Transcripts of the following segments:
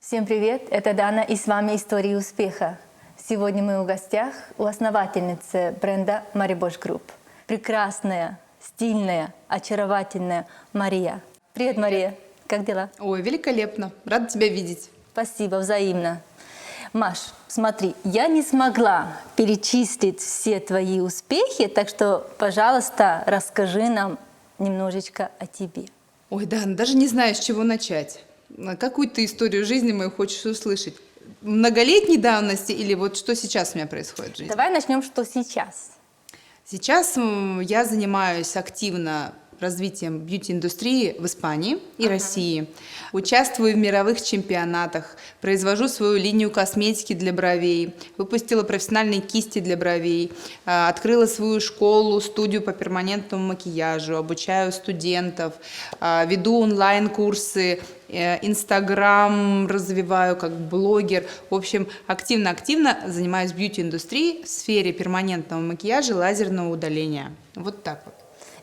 Всем привет, это Дана и с вами «Истории успеха». Сегодня мы в гостях у основательницы бренда Maribosch Group. Прекрасная, стильная, очаровательная Мария. Привет, Мария, как дела? Ой, великолепно, рада тебя видеть. Спасибо, взаимно. Маш, смотри, я не смогла перечислить все твои успехи, так что, пожалуйста, расскажи нам немножечко о тебе. Ой, Дана, даже не знаю, с чего начать. Какую ты историю жизни мою хочешь услышать? Многолетней давности или вот что сейчас у меня происходит в жизни? Давай начнем, что сейчас. Сейчас я занимаюсь активно развитием бьюти-индустрии в Испании и России. Участвую в мировых чемпионатах, произвожу свою линию косметики для бровей, выпустила профессиональные кисти для бровей, открыла свою школу, студию по перманентному макияжу, обучаю студентов, веду онлайн-курсы, Инстаграм развиваю как блогер. В общем, активно занимаюсь бьюти-индустрией в сфере перманентного макияжа, лазерного удаления. Вот так вот.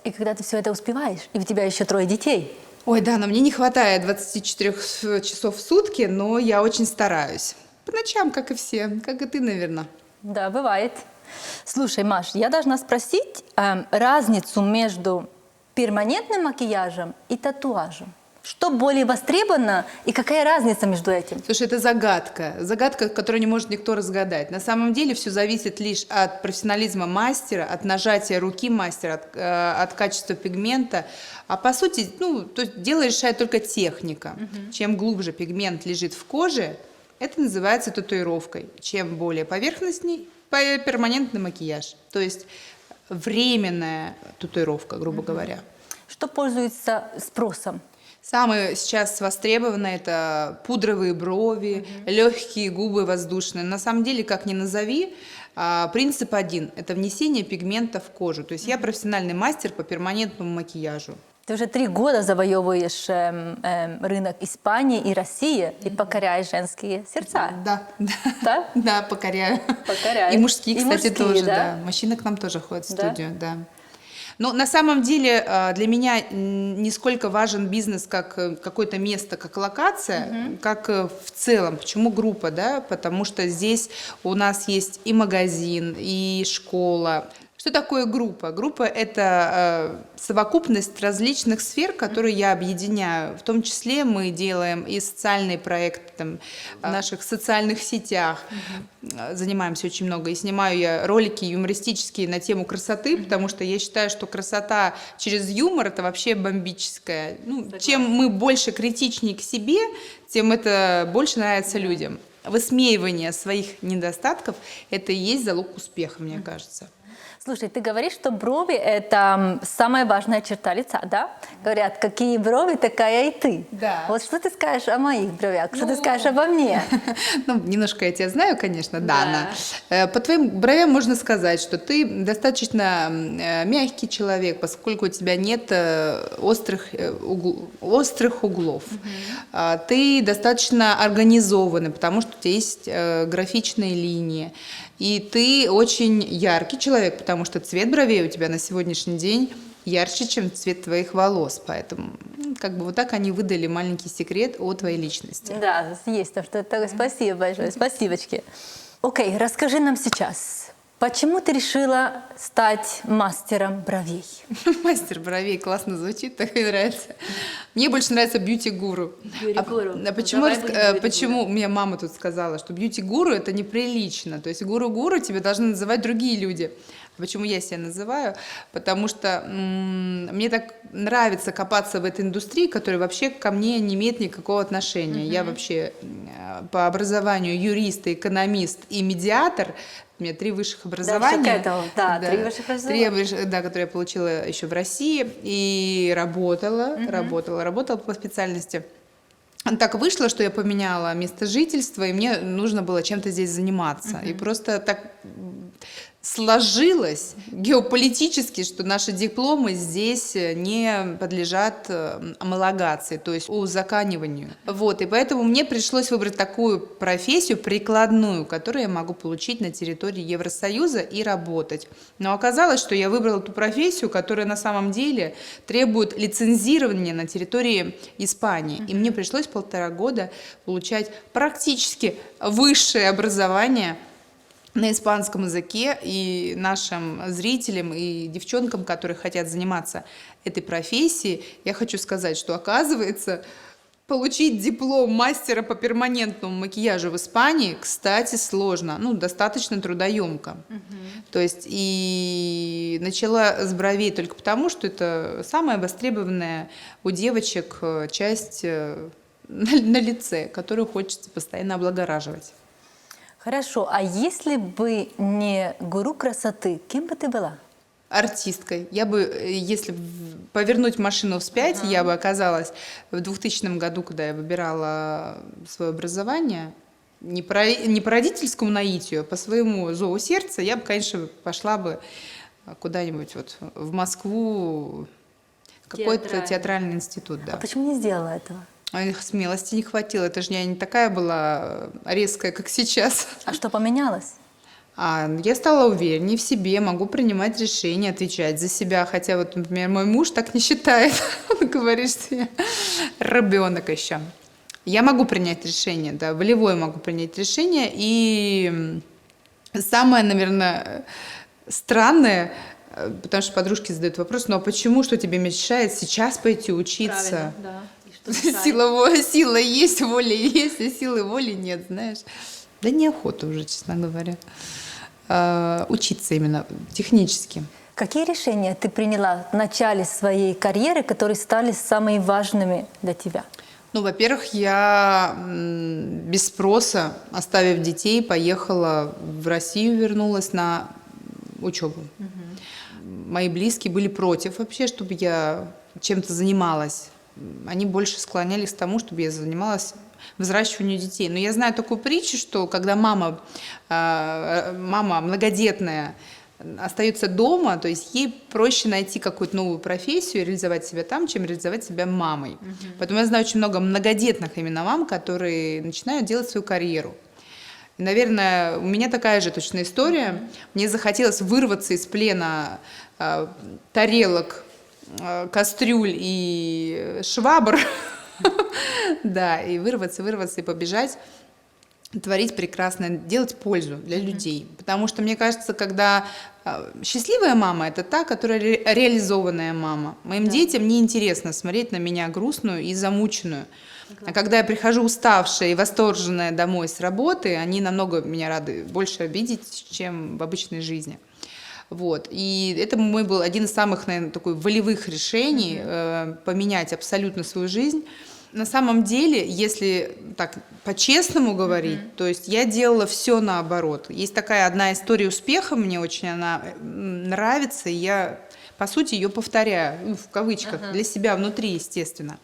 И когда ты все это успеваешь, и у тебя еще 3 детей. Ой, да, но мне не хватает 24 часов в сутки, но я очень стараюсь. По ночам, как и все, как и ты, наверное. Да, бывает. Слушай, Маш, я должна спросить разницу между перманентным макияжем и татуажем. Что более востребовано и какая разница между этим? Слушай, это загадка, которую не может никто разгадать. На самом деле все зависит лишь от профессионализма мастера, от нажатия руки мастера, от качества пигмента. А по сути, то есть дело решает только техника. Чем глубже пигмент лежит в коже, это называется татуировкой. Чем более поверхностней, перманентный макияж. То есть временная татуировка, грубо говоря. Что пользуется спросом? Самые сейчас востребованные это пудровые брови, легкие губы воздушные. На самом деле, как ни назови, принцип один – это внесение пигмента в кожу. То есть я профессиональный мастер по перманентному макияжу. Ты уже 3 года завоевываешь рынок Испании и России и покоряешь женские сердца. Да, да, покоряю. Покоряешь. И мужские, кстати, мужские, тоже, да? да. Мужчины к нам тоже ходят в студию, да. Но на самом деле для меня не сколько важен бизнес как какое-то место, как локация, как в целом. Почему группа, да? Потому что здесь у нас есть и магазин, и школа. Что такое группа? Группа – это совокупность различных сфер, которые я объединяю. В том числе мы делаем и социальные проекты там, в наших социальных сетях. Занимаемся очень много. И снимаю я ролики юмористические на тему красоты, потому что я считаю, что красота через юмор – это вообще бомбическая. Чем мы больше критичнее к себе, тем это больше нравится людям. Высмеивание своих недостатков – это и есть залог успеха, мне кажется. Слушай, ты говоришь, что брови – это самая важная черта лица, да? Говорят, какие брови, такая и ты. Да. Вот что ты скажешь о моих бровях, что ты скажешь обо мне? Немножко я тебя знаю, конечно, Дана. По твоим бровям можно сказать, что ты достаточно мягкий человек, поскольку у тебя нет острых углов. Ты достаточно организованный, потому что у тебя есть графичные линии. И ты очень яркий человек, потому что цвет бровей у тебя на сегодняшний день ярче, чем цвет твоих волос. Поэтому вот так они выдали маленький секрет о твоей личности. Да, есть там что-то. Спасибо большое, спасибочки. Окей, расскажи нам сейчас, почему ты решила стать мастером бровей? Мастер бровей классно звучит, так и нравится. Мне больше нравится бьюти-гуру. Почему мне мама тут сказала, что бьюти-гуру это неприлично? То есть гуру-гуру тебе должны называть другие люди. Почему я себя называю? Потому что мне так нравится копаться в этой индустрии, которая вообще ко мне не имеет никакого отношения. Я вообще по образованию юрист, экономист и медиатор. У меня 3 высших образования. Да, 3 высших образования. 3, которые я получила еще в России. И работала по специальности. Так вышло, что я поменяла место жительства, и мне нужно было чем-то здесь заниматься. И просто так сложилось геополитически, что наши дипломы здесь не подлежат амалогации, то есть узакониванию. Вот, и поэтому мне пришлось выбрать такую профессию прикладную, которую я могу получить на территории Евросоюза и работать. Но оказалось, что я выбрала ту профессию, которая на самом деле требует лицензирования на территории Испании. И мне пришлось 1,5 года получать практически высшее образование на испанском языке, и нашим зрителям и девчонкам, которые хотят заниматься этой профессией, я хочу сказать, что оказывается, получить диплом мастера по перманентному макияжу в Испании, кстати, сложно, ну, достаточно трудоемко. То есть и начала с бровей только потому, что это самая востребованная у девочек часть на лице, которую хочется постоянно облагораживать. Хорошо, а если бы не гуру красоты, кем бы ты была? Артисткой. Я бы, если повернуть машину вспять, я бы оказалась в 2000 году, когда я выбирала свое образование, не по родительскому наитию, а по своему зову сердца, я бы, конечно, пошла бы куда-нибудь вот в Москву, в какой-то театральный институт. Да. А почему не сделала этого? Смелости не хватило. Это же я не такая была резкая, как сейчас. А что поменялось? Я стала увереннее в себе, могу принимать решения, отвечать за себя. Хотя вот, например, мой муж так не считает. Он говорит, что я ребенок еще. Я могу принять решение, да, волевое могу принять решение. И самое, наверное, странное, потому что подружки задают вопрос, ну а почему, что тебе мешает сейчас пойти учиться? Правильно, да. Сила есть, воля есть, а силы воли нет, знаешь. Да неохота уже, честно говоря. Учиться именно технически. Какие решения ты приняла в начале своей карьеры, которые стали самыми важными для тебя? Ну, во-первых, я без спроса, оставив детей, поехала в Россию, вернулась на учебу. Мои близкие были против вообще, чтобы я чем-то занималась. Они больше склонялись к тому, чтобы я занималась взращиванием детей. Но я знаю такую притчу, что когда мама многодетная остается дома, то есть ей проще найти какую-то новую профессию, реализовать себя там, чем реализовать себя мамой. Поэтому я знаю очень много многодетных именно мам, которые начинают делать свою карьеру. И, наверное, у меня такая же точная история. Мне захотелось вырваться из плена тарелок, кастрюль и швабр, да, и вырваться и побежать, творить прекрасно, делать пользу для людей. Потому что, мне кажется, когда счастливая мама – это та, которая реализованная мама. Моим детям неинтересно смотреть на меня грустную и замученную. А когда я прихожу уставшая и восторженная домой с работы, они намного меня рады больше видеть, чем в обычной жизни. Вот. И это мой был один из самых, наверное, такой волевых решений поменять абсолютно свою жизнь. На самом деле, если так по-честному говорить, то есть я делала все наоборот. Есть такая одна история успеха, мне очень она нравится, и я, по сути, ее повторяю, ну, в кавычках, для себя внутри, естественно.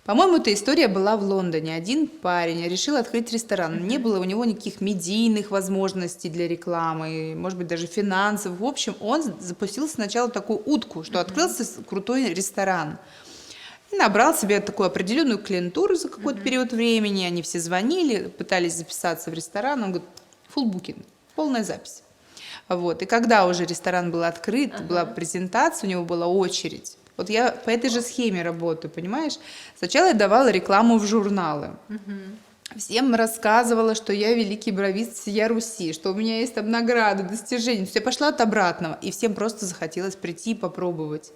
По-моему, эта история была в Лондоне. Один парень решил открыть ресторан. Не было у него никаких медийных возможностей для рекламы, может быть, даже финансов. В общем, он запустил сначала такую утку, что открылся крутой ресторан. И набрал себе такую определенную клиентуру за какой-то период времени. Они все звонили, пытались записаться в ресторан. Он говорит, full booking, полная запись. Вот. И когда уже ресторан был открыт, была презентация, у него была очередь. Вот я по этой же схеме работаю, понимаешь? Сначала я давала рекламу в журналы. Всем рассказывала, что я великий бровист всея Руси, что у меня есть там награды, достижения. Я пошла от обратного, и всем просто захотелось прийти и попробовать.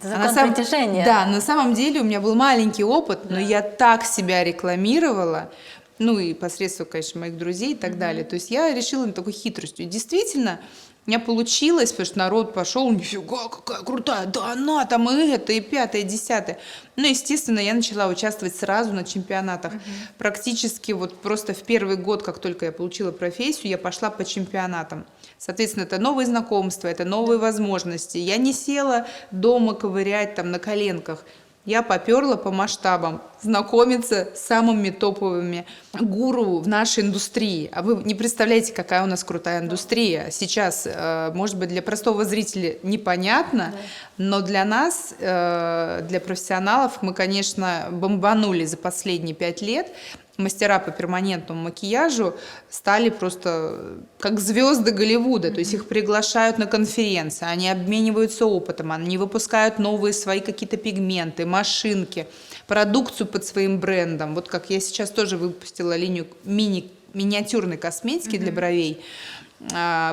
Закон притяжения. Да, на самом деле у меня был маленький опыт, но я так себя рекламировала, ну и посредством, конечно, моих друзей и так далее. То есть я решила на такой хитростью. И действительно, у меня получилось, потому что народ пошел, нифига, какая крутая, да она там и это, и пятое, и десятое. Ну, естественно, я начала участвовать сразу на чемпионатах. Практически вот просто в первый год, как только я получила профессию, я пошла по чемпионатам. Соответственно, это новые знакомства, это новые возможности. Я не села дома ковырять там на коленках. я поперла по масштабам знакомиться с самыми топовыми гуру в нашей индустрии. А вы не представляете, какая у нас крутая индустрия. Сейчас, может быть, для простого зрителя непонятно, но для нас, для профессионалов, мы, конечно, бомбанули за последние 5 лет. Мастера по перманентному макияжу стали просто как звезды Голливуда, то есть их приглашают на конференции, они обмениваются опытом, они выпускают новые свои какие-то пигменты, машинки, продукцию под своим брендом. Вот как я сейчас тоже выпустила линию миниатюрной косметики для бровей.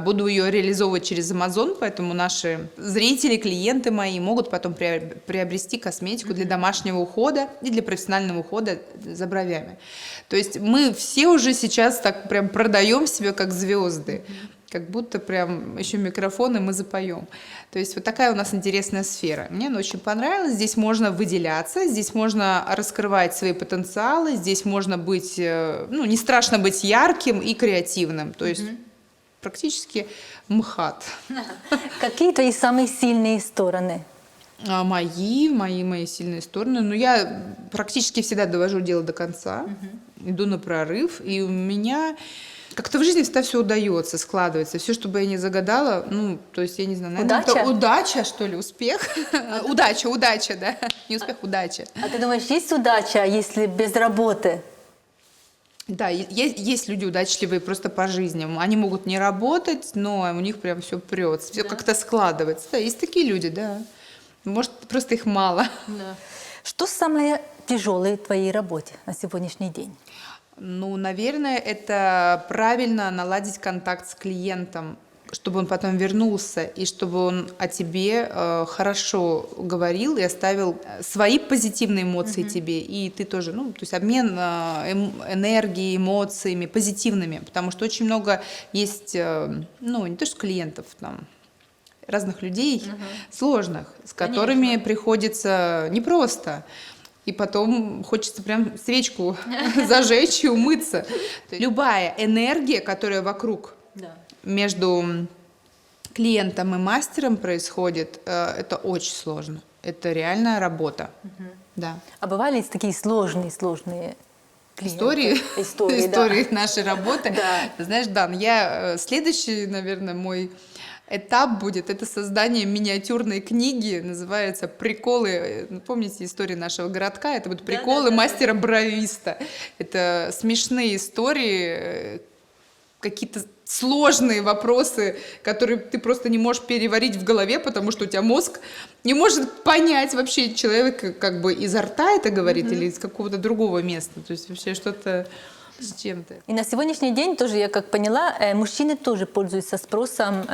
Буду ее реализовывать через Amazon, поэтому наши зрители, клиенты мои могут потом приобрести косметику для домашнего ухода и для профессионального ухода за бровями. То есть мы все уже сейчас так прям продаем себя как звезды, как будто прям еще микрофон, и мы запоем. То есть вот такая у нас интересная сфера. Мне она очень понравилась. Здесь можно выделяться, здесь можно раскрывать свои потенциалы, здесь можно быть, не страшно быть ярким и креативным. То есть практически МХАТ. Какие твои самые сильные стороны? Мои сильные стороны. Я практически всегда довожу дело до конца, иду на прорыв, и у меня как-то в жизни всегда все удается, складывается. Все, что бы я ни загадала, то есть, я не знаю, наверное, Удача? это удача, что ли, успех? Удача, да. Не успех, удача. А ты думаешь, есть удача, если без работы? Да, есть люди удачливые просто по жизни. Они могут не работать, но у них прям все прет, все как-то складывается. Да, есть такие люди, да. Может, просто их мало. Да. Что самое тяжелое в твоей работе на сегодняшний день? Наверное, это правильно наладить контакт с клиентом, чтобы он потом вернулся, и чтобы он о тебе хорошо говорил и оставил свои позитивные эмоции тебе, и ты тоже, то есть обмен энергией, эмоциями позитивными, потому что очень много есть, не то что клиентов, разных людей сложных, с которыми приходится непросто. И потом хочется прям свечку зажечь и умыться. Любая энергия, которая вокруг между клиентом и мастером происходит, это очень сложно. Это реальная работа. Да. А бывали такие сложные клиенты? Истории нашей работы. Да. Знаешь, Дан, следующий, наверное, мой этап будет, это создание миниатюрной книги, называется «Приколы». Помните историю нашего городка? Это будут приколы мастера-бровиста. Это смешные истории, какие-то сложные вопросы, которые ты просто не можешь переварить в голове, потому что у тебя мозг не может понять вообще, человек как бы изо рта это говорит или из какого-то другого места. То есть вообще что-то с чем-то. И на сегодняшний день тоже, я как поняла, мужчины тоже пользуются спросом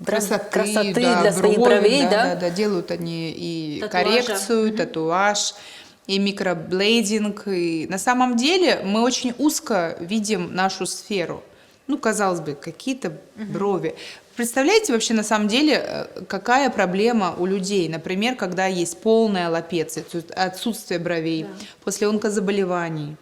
красоты для своих бровей, да? Да, делают они и Татуажа. коррекцию, татуаж, и микроблейдинг. И на самом деле мы очень узко видим нашу сферу. Казалось бы, какие-то брови. Представляете вообще на самом деле, какая проблема у людей? Например, когда есть полная аллопеция, то есть отсутствие бровей, после онкозаболеваний.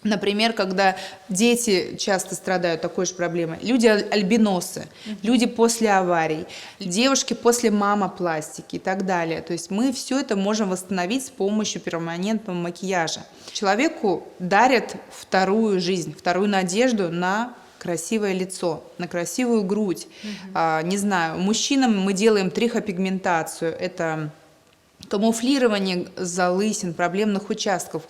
Например, когда дети часто страдают такой же проблемой, люди альбиносы, люди после аварий, девушки после мамопластики и так далее. То есть мы все это можем восстановить с помощью перманентного макияжа. Человеку дарят вторую жизнь, вторую надежду на красивое лицо, на красивую грудь. Не знаю, мужчинам мы делаем трихопигментацию, это камуфлирование залысин, проблемных участков.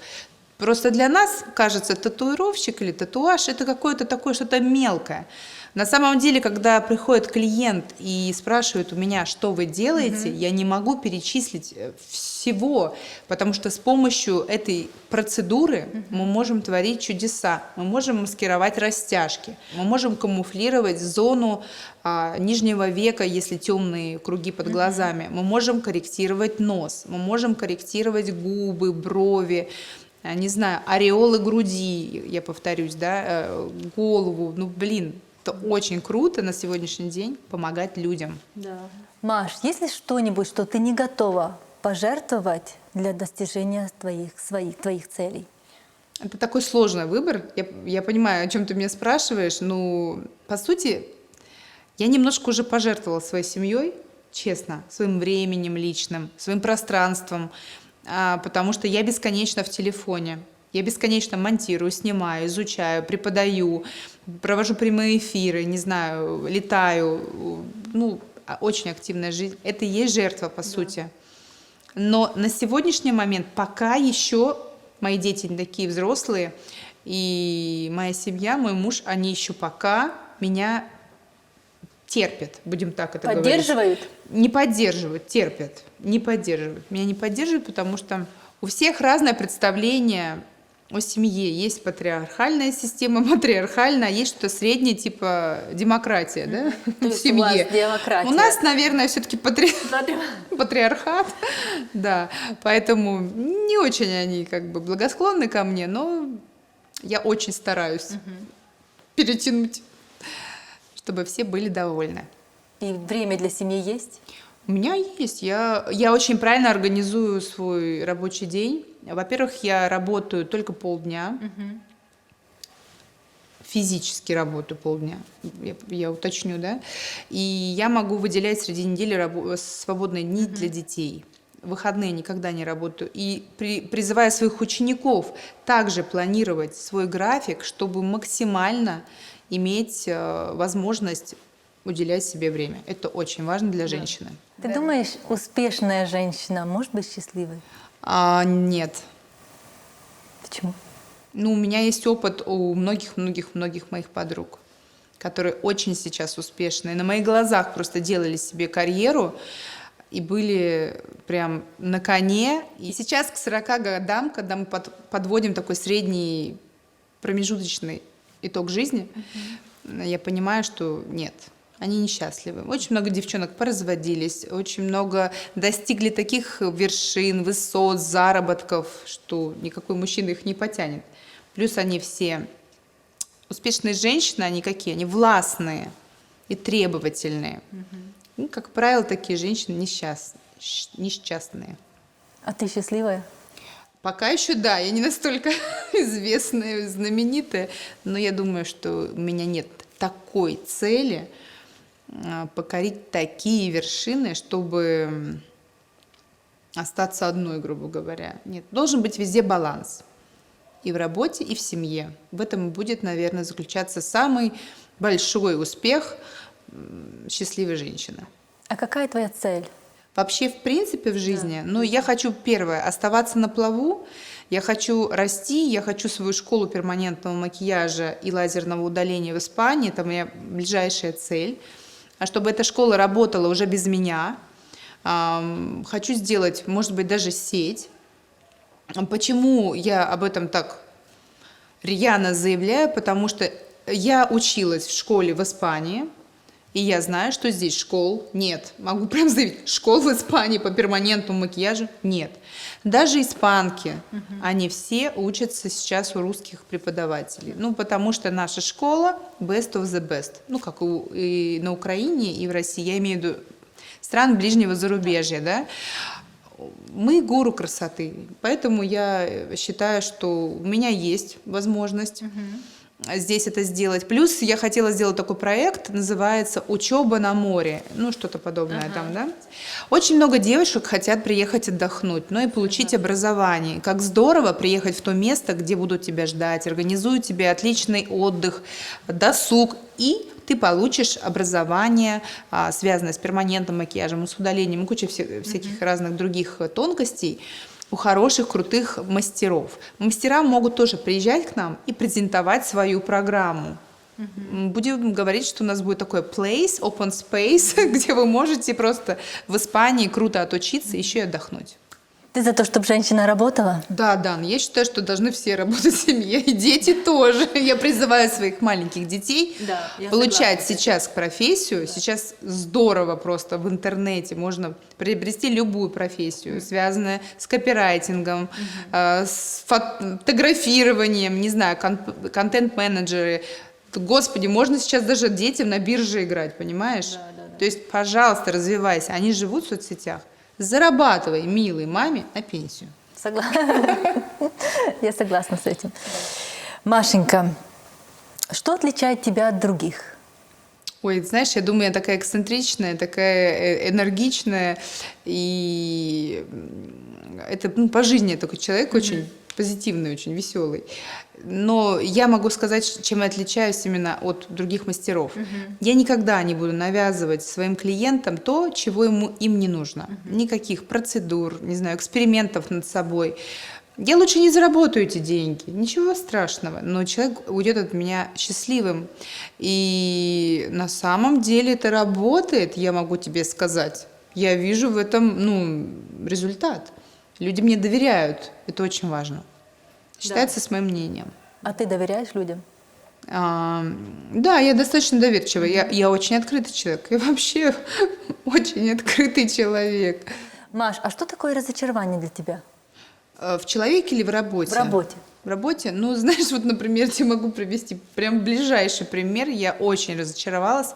Просто для нас, кажется, татуировщик или татуаж – это какое-то такое что-то мелкое. На самом деле, когда приходит клиент и спрашивает у меня, что вы делаете, я не могу перечислить всего, потому что с помощью этой процедуры мы можем творить чудеса, мы можем маскировать растяжки, мы можем камуфлировать зону нижнего века, если темные круги под глазами, мы можем корректировать нос, мы можем корректировать губы, брови, не знаю, ореолы груди, я повторюсь, да, голову, это очень круто на сегодняшний день помогать людям. Да. Маш, есть ли что-нибудь, что ты не готова пожертвовать для достижения твоих целей? Это такой сложный выбор. Я понимаю, о чем ты меня спрашиваешь, но по сути я немножко уже пожертвовала своей семьей. честно, своим временем личным, своим пространством, потому что я бесконечно в телефоне. Я бесконечно монтирую, снимаю, изучаю, преподаю, провожу прямые эфиры, не знаю, летаю. Ну, очень активная жизнь. Это и есть жертва, по сути. Но на сегодняшний момент пока еще мои дети не такие взрослые, и моя семья, мой муж, они еще пока меня терпят, будем так это говорить. Поддерживают? Не поддерживают, терпят, не поддерживают. Меня не поддерживают, потому что у всех разное представление о семье. Есть патриархальная система, матриархальная, а есть что-то среднее, типа демократия, да, в есть у вас семье. демократия. У нас, наверное, все-таки патриархат, да, поэтому не очень они как бы благосклонны ко мне, но я очень стараюсь перетянуть, чтобы все были довольны. И время для семьи есть? У меня есть. Я очень правильно организую свой рабочий день. Во-первых, я работаю только полдня. Физически работаю полдня, я уточню, да. И я могу выделять среди недели свободные дни для детей. В выходные никогда не работаю. И призываю своих учеников также планировать свой график, чтобы максимально иметь возможность уделять себе время. Это очень важно для женщины. Ты думаешь, успешная женщина может быть счастливой? Нет. Почему? Ну, у меня есть опыт у многих-многих-многих моих подруг, которые очень сейчас успешные. На моих глазах просто делали себе карьеру и были прям на коне. И сейчас к 40 годам, когда мы подводим такой средний промежуточный итог жизни, я понимаю, что нет. Они несчастливы. Очень много девчонок поразводились, очень много достигли таких вершин, высот, заработков, что никакой мужчина их не потянет. Плюс они все успешные женщины, они какие? Они властные и требовательные. Ну, как правило, такие женщины несчастные. А ты счастливая? Пока еще да, я не настолько известная, знаменитая, но я думаю, что у меня нет такой цели покорить такие вершины, чтобы остаться одной, грубо говоря. Нет, должен быть везде баланс. И в работе, и в семье. В этом будет, наверное, заключаться самый большой успех счастливой женщины. А какая твоя цель? Вообще, в принципе, в жизни, ну, я хочу, первое, оставаться на плаву, я хочу расти, я хочу свою школу перманентного макияжа и лазерного удаления в Испании, это моя ближайшая цель. А чтобы эта школа работала уже без меня, хочу сделать, может быть, даже сеть. Почему я об этом так рьяно заявляю? Потому что я училась в школе в Испании, и я знаю, что здесь школ нет. Могу прям заявить, школ в Испании по перманентному макияжу нет. Даже испанки, они все учатся сейчас у русских преподавателей. Ну, потому что наша школа best of the best. Ну, как и на Украине, и в России. Я имею в виду стран ближнего зарубежья, да. Мы гуру красоты. Поэтому я считаю, что у меня есть возможность здесь это сделать. Плюс я хотела сделать такой проект, называется «Учеба на море». Ну, что-то подобное там, да? Очень много девушек хотят приехать отдохнуть, но и получить образование. Как здорово приехать в то место, где будут тебя ждать, организуют тебе отличный отдых, досуг, и ты получишь образование, связанное с перманентным макияжем, с удалением, куча всяких разных других тонкостей, у хороших, крутых мастеров. Мастера могут тоже приезжать к нам и презентовать свою программу. Будем говорить, что у нас будет такой place, open space, где вы можете просто в Испании круто отучиться, еще и отдохнуть. Ты за то, чтобы женщина работала? Да, Дан, я считаю, что должны все работать в семье, и дети тоже. Я призываю своих маленьких детей получать сейчас профессию. Сейчас здорово просто в интернете можно приобрести любую профессию, связанную с копирайтингом, с фотографированием, не знаю, контент-менеджеры. Господи, можно сейчас даже детям на бирже играть, понимаешь? То есть, пожалуйста, развивайся. Они живут в соцсетях. Зарабатывай, милой маме, на пенсию. Согласна. Я согласна с этим. Машенька, что отличает тебя от других? Ой, знаешь, я думаю, я такая эксцентричная, такая энергичная, и это по жизни я такой человек очень позитивный, очень веселый. Но я могу сказать, чем я отличаюсь именно от других мастеров. Я никогда не буду навязывать своим клиентам то, чего им не нужно. Никаких процедур, не знаю, экспериментов над собой. Я лучше не заработаю эти деньги, ничего страшного, но человек уйдет от меня счастливым. И на самом деле это работает, я могу тебе сказать. Я вижу в этом, результат. Люди мне доверяют, это очень важно. Считается с моим мнением. А ты доверяешь людям? Да, я достаточно доверчивая, я очень открытый человек, я вообще очень открытый человек. Маш, а что такое разочарование для тебя? В человеке или в работе? В работе. В работе? Ну, знаешь, вот, например, я могу привести прям ближайший пример. Я очень разочаровалась.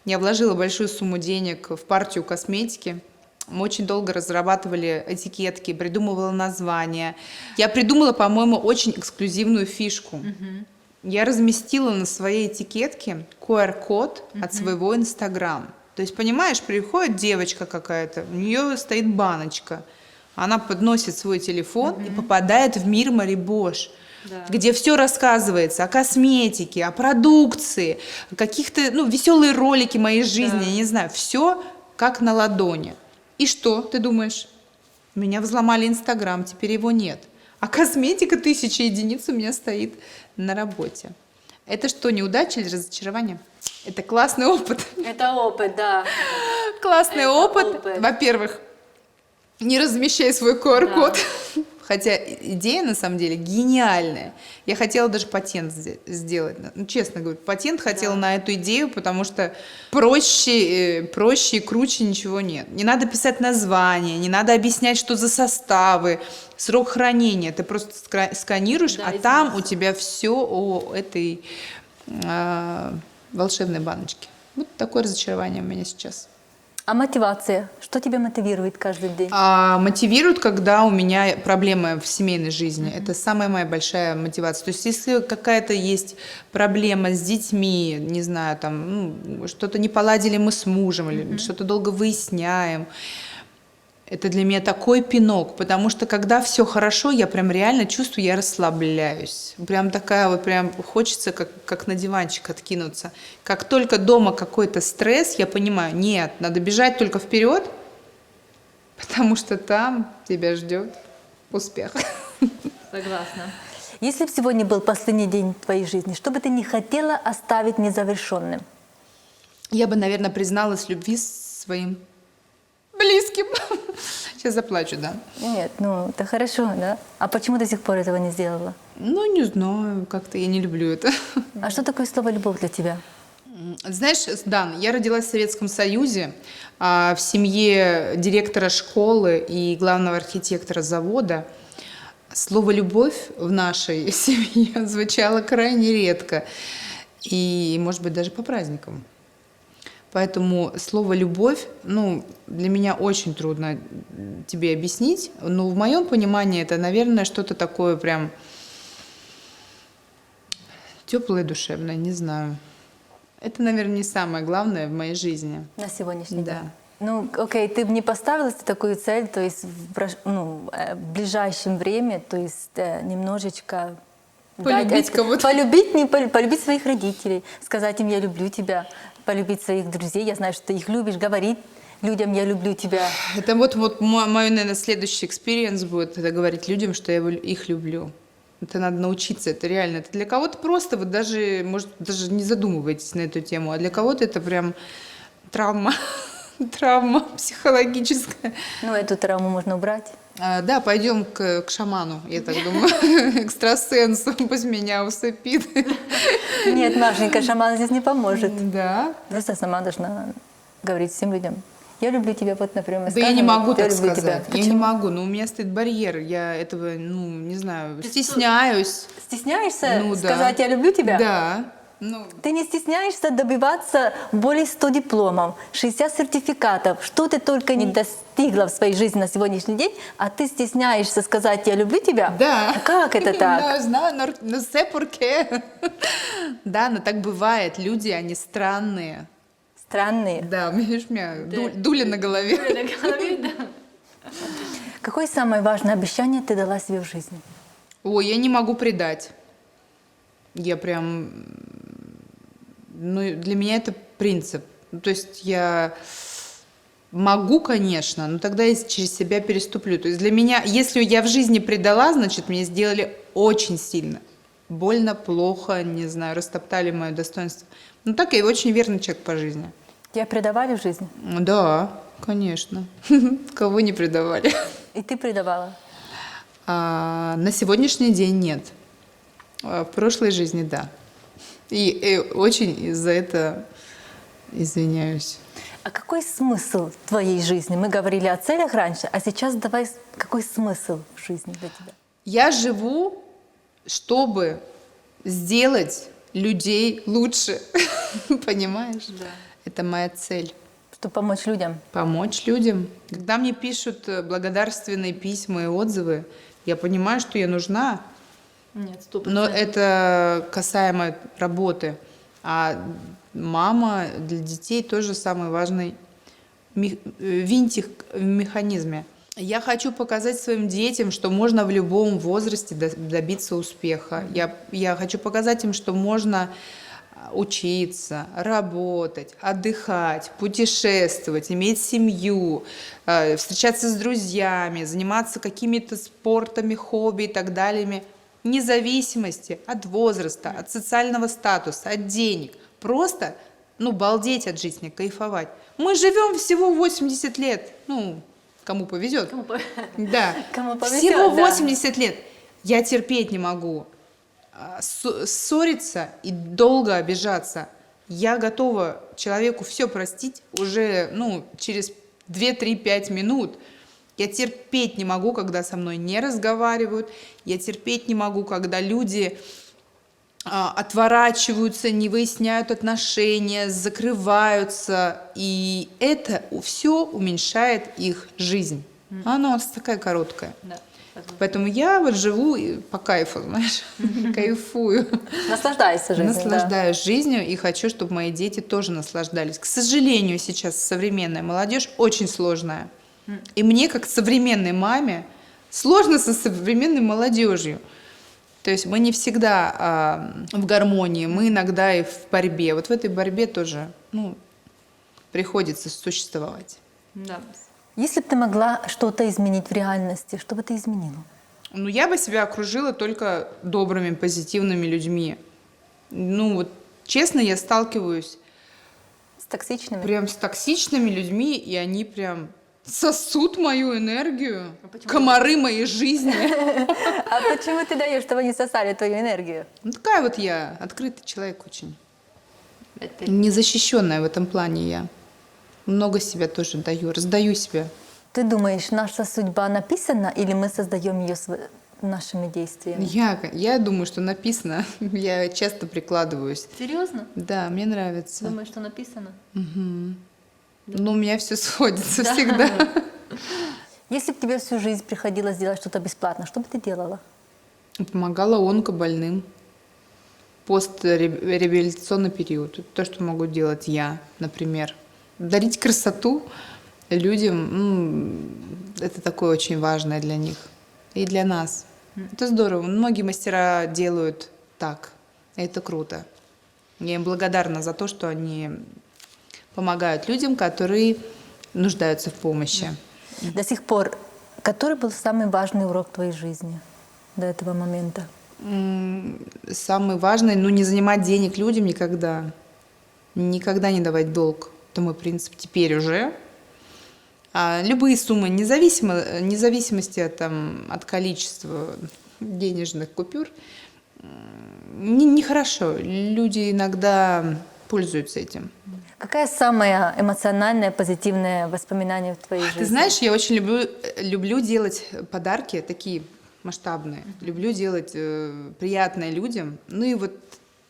Я вложила большую сумму денег в партию косметики. Мы очень долго разрабатывали этикетки, придумывала названия. Я придумала, по-моему, очень эксклюзивную фишку. Я разместила на своей этикетке QR-код от своего Инстаграм. То есть, понимаешь, приходит девочка какая-то, у нее стоит баночка. Она подносит свой телефон и попадает в мир Мари Бош, где все рассказывается о косметике, о продукции, о каких-то, веселые ролики моей жизни, я не знаю, все как на ладони. И что, ты думаешь? Меня взломали Инстаграм, теперь его нет. А косметика 1000 единиц у меня стоит на работе. Это что, неудача или разочарование? Это классный опыт. Это опыт, да. Классный опыт. Во-первых, не размещай свой QR-код. Хотя идея, на самом деле, гениальная. Я хотела даже патент сделать. Честно говорю, патент хотела на эту идею, потому что проще и круче ничего нет. Не надо писать название, не надо объяснять, что за составы, срок хранения. Ты просто сканируешь, а там у тебя все о этой волшебной баночке. Вот такое разочарование у меня сейчас. А мотивация? Что тебя мотивирует каждый день? Мотивирует, когда у меня проблемы в семейной жизни. Это самая моя большая мотивация. То есть, если какая-то есть проблема с детьми, не знаю, там, что-то не поладили мы с мужем, или что-то долго выясняем, это для меня такой пинок, потому что когда все хорошо, я прям реально чувствую, я расслабляюсь. Прям такая вот, прям хочется как на диванчик откинуться. Как только дома какой-то стресс, я понимаю, нет, надо бежать только вперед, потому что там тебя ждет успех. Согласна. Если бы сегодня был последний день твоей жизни, что бы ты не хотела оставить незавершенным? Я бы, наверное, призналась в любви своим близким. Сейчас заплачу, да. Нет, это хорошо, да? А почему до сих пор этого не сделала? Не знаю, как-то я не люблю это. А что такое слово «любовь» для тебя? Знаешь, Дан, я родилась в Советском Союзе, в семье директора школы и главного архитектора завода. Слово «любовь» в нашей семье звучало крайне редко. И, может быть, даже по праздникам. Поэтому слово «любовь», для меня очень трудно тебе объяснить. Но в моем понимании это, наверное, что-то такое прям теплое, душевное, не знаю. Это, наверное, не самое главное в моей жизни. На сегодняшний Да. день. Окей, ты бы не поставила себе такую цель, то есть в ближайшем время, то есть немножечко Полюбить кого-то. Полюбить своих родителей, сказать им «я люблю тебя», полюбить своих друзей, я знаю, что ты их любишь, говорить людям «я люблю тебя». Это вот мой, наверное, следующий экспириенс будет, это говорить людям, что я их люблю. Это надо научиться, это реально. Это для кого-то просто, вы даже, может, даже не задумываетесь на эту тему, а для кого-то это прям травма, травма психологическая. Эту травму можно убрать. Да, пойдем к шаману, я так думаю, экстрасенсу, пусть меня усыпит. Нет, Машенька, шаман здесь не поможет. Да. Просто сама должна говорить всем людям. Я люблю тебя, вот, например, Да я не могу так люблю сказать. тебя. Я не могу, но у меня стоит барьер. Я этого, не знаю, стесняюсь. Стесняешься Да. сказать «я люблю тебя»? Да. Ты не стесняешься добиваться более 100 дипломов, 60 сертификатов, что ты только не достигла в своей жизни на сегодняшний день, а ты стесняешься сказать «я люблю тебя»? Да. Как это так? Не знаю, но sé por qué. Да, но так бывает. Люди, они странные. Странные. Да, видишь, у меня дуля на голове. Какое самое важное обещание ты дала себе в жизни? Ой, я не могу предать. Я прям... Ну, для меня это принцип. Ну, то есть я могу, конечно, но тогда я через себя переступлю. То есть для меня, если я в жизни предала, значит, мне сделали очень сильно. Больно, плохо, не знаю, растоптали мое достоинство. Ну, так я очень верный человек по жизни. Тебя предавали в жизни? Да, конечно. Кого не предавали. И ты предавала? На сегодняшний день нет. В прошлой жизни да. И очень за это извиняюсь. А какой смысл твоей жизни? Мы говорили о целях раньше, а сейчас давай, какой смысл в жизни для тебя? Я живу, чтобы сделать людей лучше. Понимаешь? Да. Это моя цель. Чтобы помочь людям. Помочь людям. Когда мне пишут благодарственные письма и отзывы, я понимаю, что я нужна. Нет, 100%. Но это касаемо работы. А мама для детей тоже самый важный винтик в механизме. Я хочу показать своим детям, что можно в любом возрасте добиться успеха. Я хочу показать им, что можно учиться, работать, отдыхать, путешествовать, иметь семью, встречаться с друзьями, заниматься какими-то спортами, хобби и так далее, вне зависимости от возраста, от социального статуса, от денег. Просто, балдеть от жизни, кайфовать. Мы живем всего 80 лет. Кому повезет. Да. Кому повезет, всего да. 80 лет. Я терпеть не могу ссориться и долго обижаться. Я готова человеку все простить уже, через 2-3-5 минут. Я терпеть не могу, когда со мной не разговаривают. Я терпеть не могу, когда люди отворачиваются, не выясняют отношения, закрываются. И это все уменьшает их жизнь. Она у нас такая короткая. Да. Поэтому я живу по кайфу, знаешь, кайфую. Наслаждайся жизнью. Наслаждаюсь жизнью и хочу, чтобы мои дети тоже наслаждались. К сожалению, сейчас современная молодежь очень сложная. И мне, как современной маме, сложно со современной молодежью. То есть мы не всегда в гармонии, мы иногда и в борьбе. Вот в этой борьбе тоже приходится существовать. Да. Если бы ты могла что-то изменить в реальности, что бы ты изменила? Я бы себя окружила только добрыми, позитивными людьми. Честно, я сталкиваюсь С токсичными? прям с токсичными людьми, и они прям сосут мою энергию, почему? комары моей жизни. А почему ты даешь, чтобы они сосали твою энергию? Такая вот я, открытый человек очень. Незащищенная в этом плане я. Много себя тоже даю, раздаю себя. Ты думаешь, наша судьба написана или мы создаем ее нашими действиями? Я думаю, что написано. Я часто прикладываюсь. Серьезно? Да, мне нравится. Думаешь, что написано? У меня все сходится всегда. Если бы тебе всю жизнь приходилось делать что-то бесплатно, что бы ты делала? Помогала онкобольным. Постреабилитационный период. Это то, что могу делать я, например. Дарить красоту людям, это такое очень важное для них. И для нас. Это здорово. Многие мастера делают так. И это круто. Я им благодарна за то, что они помогают людям, которые нуждаются в помощи. До сих пор, который был самый важный урок твоей жизни до этого момента? Самый важный, не занимать денег людям никогда. Никогда не давать долг. Это мой принцип теперь уже. Любые суммы, независимости от количества денежных купюр, нехорошо. Люди иногда пользуются этим. Какое самое эмоциональное, позитивное воспоминание в твоей жизни? Ты знаешь, я очень люблю делать подарки такие масштабные. Люблю делать приятное людям.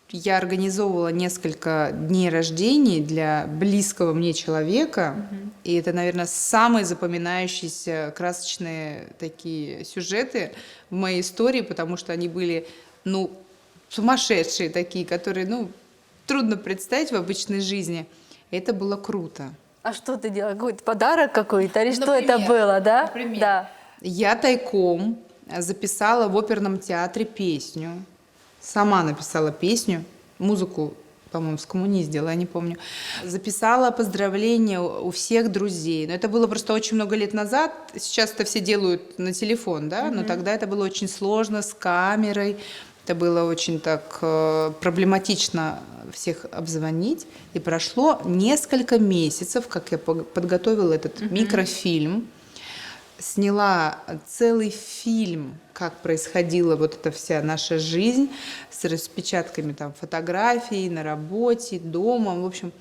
Я организовывала несколько дней рождений для близкого мне человека. И это, наверное, самые запоминающиеся красочные такие сюжеты в моей истории, потому что они были, сумасшедшие такие, которые, трудно представить в обычной жизни. И это было круто. А что ты делала? Какой-то подарок какой-то? Или что это Например, было, да? например. Да. Я тайком записала в оперном театре песню. Сама написала песню, музыку, по-моему, с «Коммуни» сделала, я не помню. Записала поздравления у всех друзей. Но это было просто очень много лет назад. Сейчас это все делают на телефон, да? Но тогда это было очень сложно с камерой. Это было очень так проблематично всех обзвонить. И прошло несколько месяцев, как я подготовила этот микрофильм. Сняла целый фильм, как происходила вот эта вся наша жизнь, с распечатками там фотографий на работе, дома, в общем.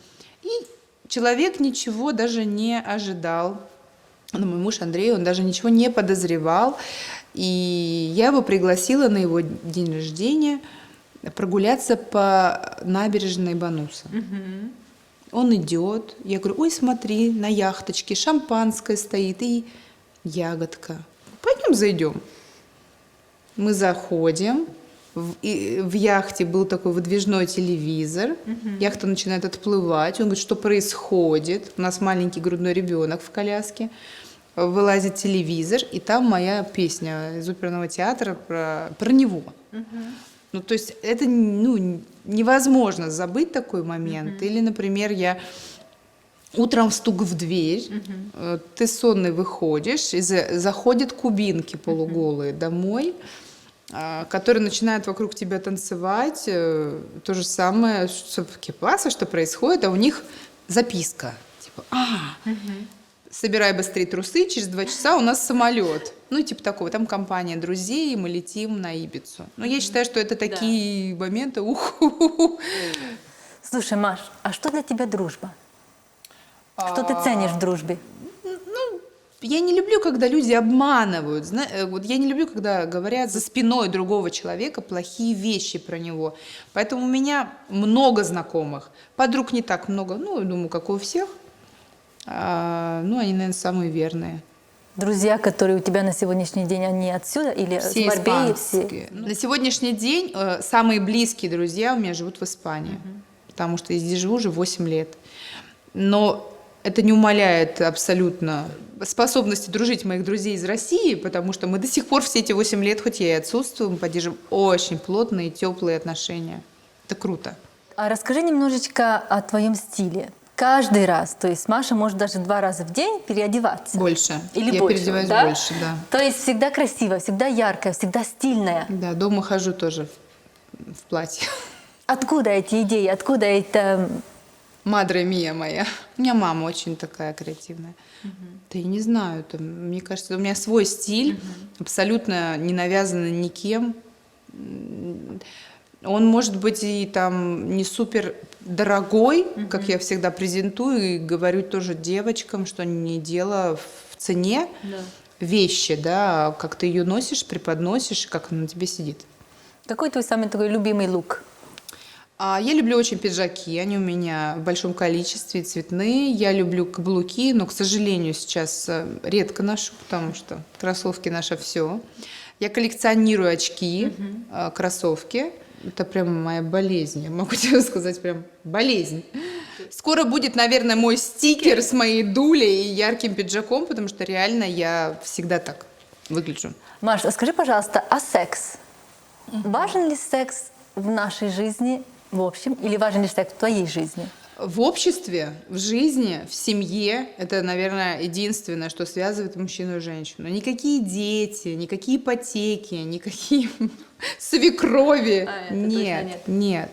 И человек ничего даже не ожидал. Ну, мой муж Андрей, он даже ничего не подозревал. И я его пригласила на его день рождения прогуляться по набережной Бануса. Он идет, я говорю: ой, смотри, на яхточке шампанское стоит и ягодка. Пойдем зайдем. Мы заходим. В яхте был такой выдвижной телевизор. Яхта начинает отплывать. Он говорит: что происходит? У нас маленький грудной ребенок в коляске. Вылазит телевизор, и там моя песня из оперного театра про него. Ну, то есть это невозможно забыть такой момент. Или, например, я утром стук в дверь, ты сонный выходишь, и заходят кубинки полуголые домой, которые начинают вокруг тебя танцевать. То же самое, что в Кипаса, что происходит, а у них записка. Типа: собирай быстрее трусы, через 2 часа у нас самолет. Ну, типа такого. Там компания друзей, и мы летим на Ибицу. Но я считаю, что это такие моменты. Слушай, Маш, а что для тебя дружба? Что ты ценишь в дружбе? Я не люблю, когда люди обманывают. Вот я не люблю, когда говорят за спиной другого человека плохие вещи про него. Поэтому у меня много знакомых. Подруг не так много. Ну, я думаю, как у всех. Они, наверное, самые верные. Друзья, которые у тебя на сегодняшний день, они отсюда или Все с Марбеи? испанские. На сегодняшний день самые близкие друзья у меня живут в Испании. Потому что я здесь живу уже 8 лет. Но это не умаляет абсолютно способности дружить моих друзей из России, потому что мы до сих пор все эти 8 лет, хоть я и отсутствую, мы поддерживаем очень плотные, теплые отношения. Это круто. А расскажи немножечко о твоем стиле. Каждый раз, то есть Маша может даже 2 раза в день переодеваться. Больше. Или я больше, переодеваюсь да? больше, да. То есть всегда красиво, всегда яркая, всегда стильная. Да, дома хожу тоже в платье. Откуда эти идеи? Откуда это? Мадре мия моя. У меня мама очень такая креативная. Да я не знаю, мне кажется, у меня свой стиль, абсолютно не навязанный никем. Он может быть и там не супер дорогой, как я всегда презентую и говорю тоже девочкам, что не дело в цене вещи, да, а как ты ее носишь, преподносишь, как она на тебе сидит. Какой твой самый такой любимый лук? Я люблю очень пиджаки, они у меня в большом количестве, цветные. Я люблю каблуки, но, к сожалению, сейчас редко ношу, потому что кроссовки наше все. Я коллекционирую очки, кроссовки. Это прям моя болезнь, я могу тебе сказать, прям болезнь. Скоро будет, наверное, мой стикер с моей дулей и ярким пиджаком, потому что реально я всегда так выгляжу. Маша, скажи, пожалуйста, а секс? Важен ли секс в нашей жизни в общем, или важен ли секс в твоей жизни? В обществе, в жизни, в семье это, наверное, единственное, что связывает мужчину и женщину. Никакие дети, никакие ипотеки, никакие свекрови. Нет.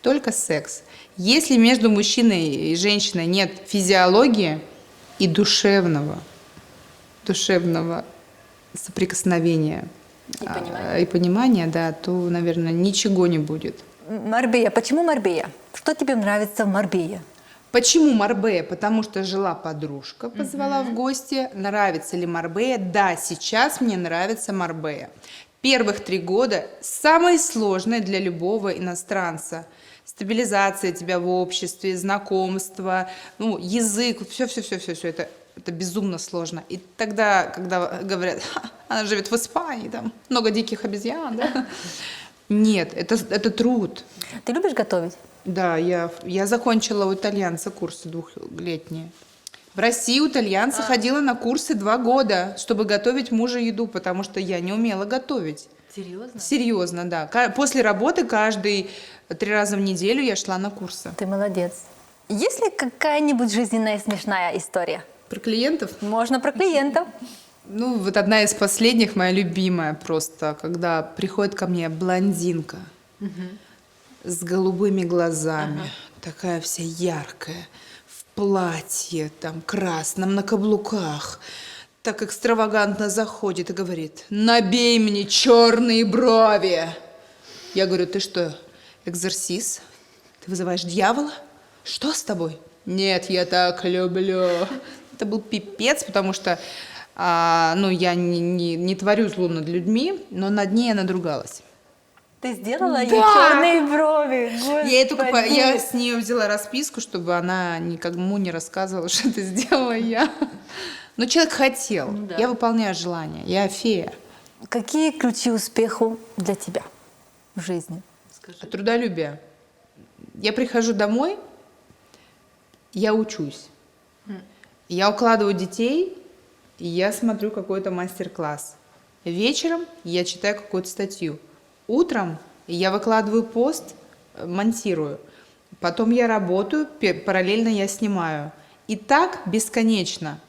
Только секс. Если между мужчиной и женщиной нет физиологии и душевного соприкосновения и понимания, да, то, наверное, ничего не будет. Марбея. Почему Марбея? Что тебе нравится в Марбее? Почему Марбея? Потому что жила подружка, позвала в гости. Нравится ли Марбея? Да, сейчас мне нравится Марбея. Первых 3 года самое сложное для любого иностранца. Стабилизация тебя в обществе, знакомство, язык, все это безумно сложно. И тогда, когда говорят, она живет в Испании, там много диких обезьян, да? Нет, это труд. Ты любишь готовить? Да, я закончила у итальянца курсы двухлетние. В России у итальянца ходила на курсы 2 года, чтобы готовить мужу еду, потому что я не умела готовить. Серьезно? Серьезно, да. После работы каждые 3 раза в неделю я шла на курсы. Ты молодец. Есть ли какая-нибудь жизненная смешная история? Про клиентов? Можно про клиентов. Ну, вот одна из последних, моя любимая просто, когда приходит ко мне блондинка с голубыми глазами, такая вся яркая, в платье там красном, на каблуках, так экстравагантно заходит и говорит: «Набей мне черные брови!» Я говорю: «Ты что, экзорсис? Ты вызываешь дьявола? Что с тобой?» «Нет, я так люблю». Это был пипец, потому что ну, я не творю зло над людьми, но над ней я надругалась. Ты сделала ей черные брови. Я с нее взяла расписку, чтобы она никому не рассказывала, что это сделала я. Но человек хотел. Да. Я выполняю желание. Я фея. Какие ключи к успеху для тебя в жизни? Трудолюбие. Я прихожу домой, я учусь. Я укладываю детей, и я смотрю какой-то мастер-класс. Вечером я читаю какую-то статью. Утром я выкладываю пост, монтирую. Потом я работаю, параллельно я снимаю. И так бесконечно.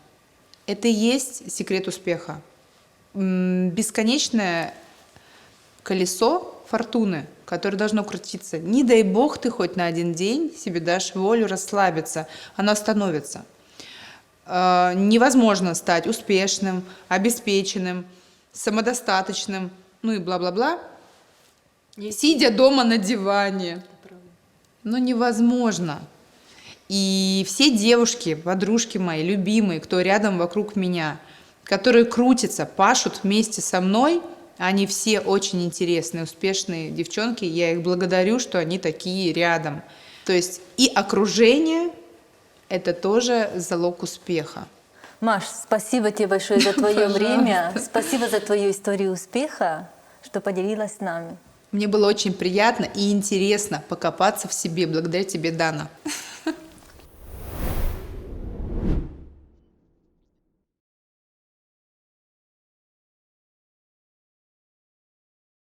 Это и есть секрет успеха. Бесконечное колесо фортуны, которое должно крутиться. Не дай бог ты хоть на один день себе дашь волю расслабиться. Оно остановится. Невозможно стать успешным, обеспеченным, самодостаточным, ну и бла-бла-бла, сидя дома на диване. Ну, невозможно. И все девушки, подружки мои, любимые, кто рядом вокруг меня, которые крутятся, пашут вместе со мной, они все очень интересные, успешные девчонки. Я их благодарю, что они такие рядом. То есть и окружение – это тоже залог успеха. Маш, спасибо тебе большое за твое время. Спасибо за твою историю успеха, что поделилась с нами. Мне было очень приятно и интересно покопаться в себе. Благодаря тебе, Дана.